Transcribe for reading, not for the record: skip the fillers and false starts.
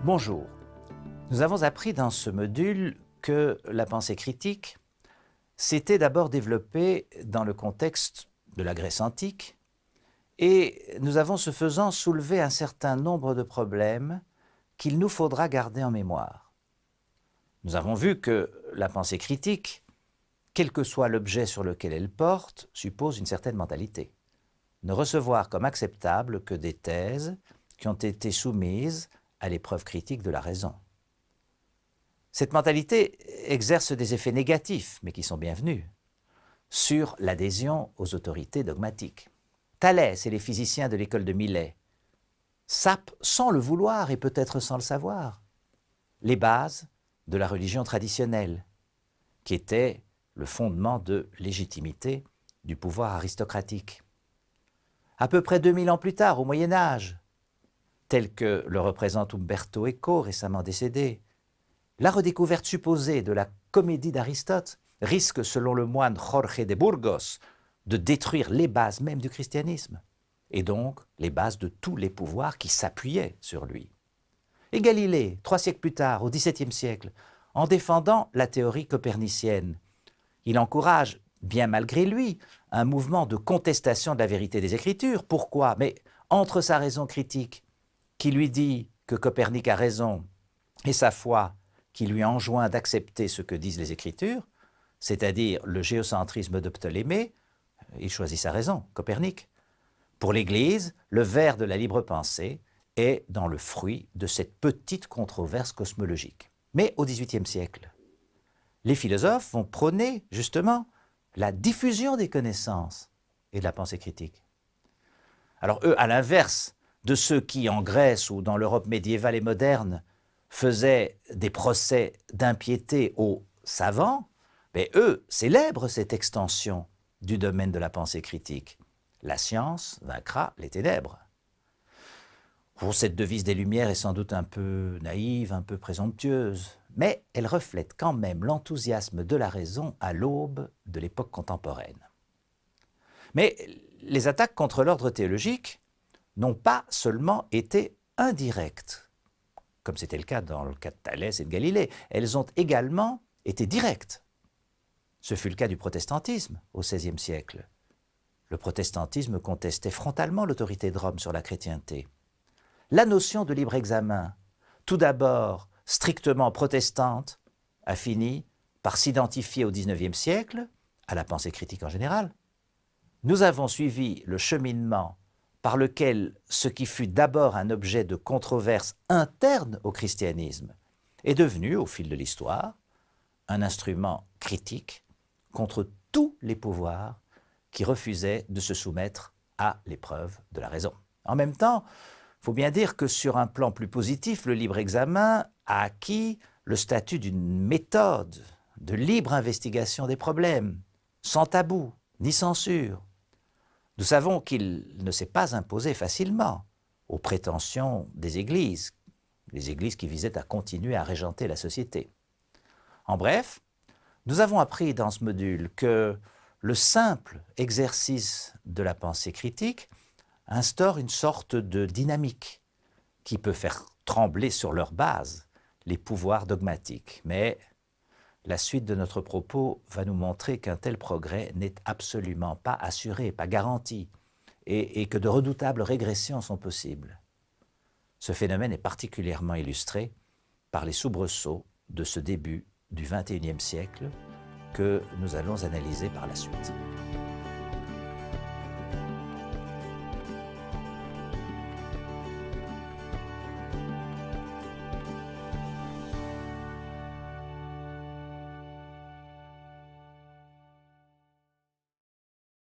Bonjour. Nous avons appris dans ce module que la pensée critique s'était d'abord développée dans le contexte de la Grèce antique et nous avons ce faisant soulevé un certain nombre de problèmes qu'il nous faudra garder en mémoire. Nous avons vu que la pensée critique, quel que soit l'objet sur lequel elle porte, suppose une certaine mentalité. Ne recevoir comme acceptable que des thèses qui ont été soumises à l'épreuve critique de la raison. Cette mentalité exerce des effets négatifs, mais qui sont bienvenus, sur l'adhésion aux autorités dogmatiques. Thalès et les physiciens de l'école de Milet sapent sans le vouloir et peut-être sans le savoir les bases de la religion traditionnelle, qui était le fondement de légitimité du pouvoir aristocratique. À peu près 2000 ans plus tard, au Moyen-Âge, tel que le représente Umberto Eco, récemment décédé, la redécouverte supposée de la comédie d'Aristote risque, selon le moine Jorge de Burgos, de détruire les bases même du christianisme, et donc les bases de tous les pouvoirs qui s'appuyaient sur lui. Et Galilée, 3 siècles plus tard, au XVIIe siècle, en défendant la théorie copernicienne, il encourage, bien malgré lui, un mouvement de contestation de la vérité des Écritures. Pourquoi? Mais entre sa raison critique, qui lui dit que Copernic a raison, et sa foi, qui lui enjoint d'accepter ce que disent les Écritures, c'est-à-dire le géocentrisme de Ptolémée, il choisit sa raison, Copernic. Pour l'Église, le ver de la libre pensée est dans le fruit de cette petite controverse cosmologique. Mais au XVIIIe siècle, les philosophes vont prôner justement la diffusion des connaissances et de la pensée critique. Alors eux, à l'inverse de ceux qui, en Grèce ou dans l'Europe médiévale et moderne, faisaient des procès d'impiété aux savants, mais eux célèbrent cette extension du domaine de la pensée critique. La science vaincra les ténèbres. Cette devise des Lumières est sans doute un peu naïve, un peu présomptueuse, mais elle reflète quand même l'enthousiasme de la raison à l'aube de l'époque contemporaine. Mais les attaques contre l'ordre théologique n'ont pas seulement été indirectes, comme c'était le cas dans le cas de Thalès et de Galilée, elles ont également été directes. Ce fut le cas du protestantisme au XVIe siècle. Le protestantisme contestait frontalement l'autorité de Rome sur la chrétienté. La notion de libre examen, tout d'abord strictement protestante, a fini par s'identifier au XIXe siècle à la pensée critique en général. Nous avons suivi le cheminement par lequel ce qui fut d'abord un objet de controverse interne au christianisme est devenu, au fil de l'histoire, un instrument critique contre tous les pouvoirs qui refusaient de se soumettre à l'épreuve de la raison. En même temps, il faut bien dire que sur un plan plus positif, le libre examen a acquis le statut d'une méthode de libre investigation des problèmes, sans tabou ni censure. Nous savons qu'il ne s'est pas imposé facilement aux prétentions des églises, les églises qui visaient à continuer à régenter la société. En bref, nous avons appris dans ce module que le simple exercice de la pensée critique instaure une sorte de dynamique qui peut faire trembler sur leur base les pouvoirs dogmatiques. Mais la suite de notre propos va nous montrer qu'un tel progrès n'est absolument pas assuré, pas garanti, et que de redoutables régressions sont possibles. Ce phénomène est particulièrement illustré par les soubresauts de ce début du XXIe siècle que nous allons analyser par la suite.